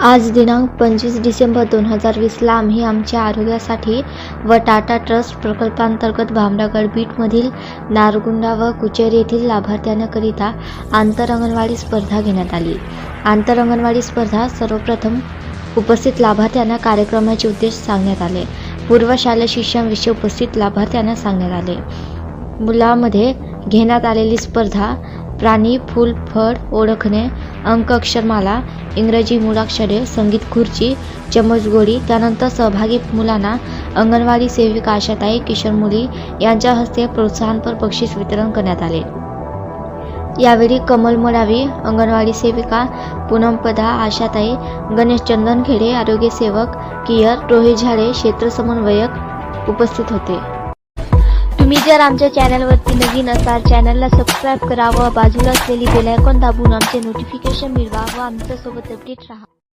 आज दिनांक 25 डिसेंबर 2020ला आम्ही आमच्या आरोग्यासाठी व टाटा ट्रस्ट प्रकल्पांतर्गत भामरागड बीटमधील नारगुंडा व कुचेर येथील लाभार्थ्यांकरिता आंतर अंगणवाडी स्पर्धा घेण्यात आली. आंतर अंगणवाडी स्पर्धा सर्वप्रथम उपस्थित लाभार्थ्यांना कार्यक्रमाचे उद्देश सांगण्यात आले. पूर्व शालेय शिक्षण विषय उपस्थित लाभार्थ्यांना सांगण्यात आले. मुलांमध्ये घेण्यात आलेली स्पर्धा प्राणी, फूल, फळ ओळखणे, अंक अक्षरमाला, इंग्रजी मूळाक्षरे, संगीत खुर्ची, चमचगोळी. त्यानंतर सहभागी मुलांना अंगणवाडी सेविका आशाताई किशोर मुली यांच्या हस्ते प्रोत्साहनपर बक्षीस वितरण करण्यात आले. यावेळी कमल मडावी अंगणवाडी सेविका, पूनम पदा आशाताई, गणेश चंदनखेडे आरोग्य सेवक, कियर रोहित झाडे क्षेत्र समन्वयक उपस्थित होते. तुम्ही जर आमच्या चॅनलवरती नवीन असाल चॅनलला सबस्क्राईब करा व बाजूला असलेली बेल आयकॉन दाबून आमचे नोटिफिकेशन मिळवा व आमच्या सोबत अपडेट राहा.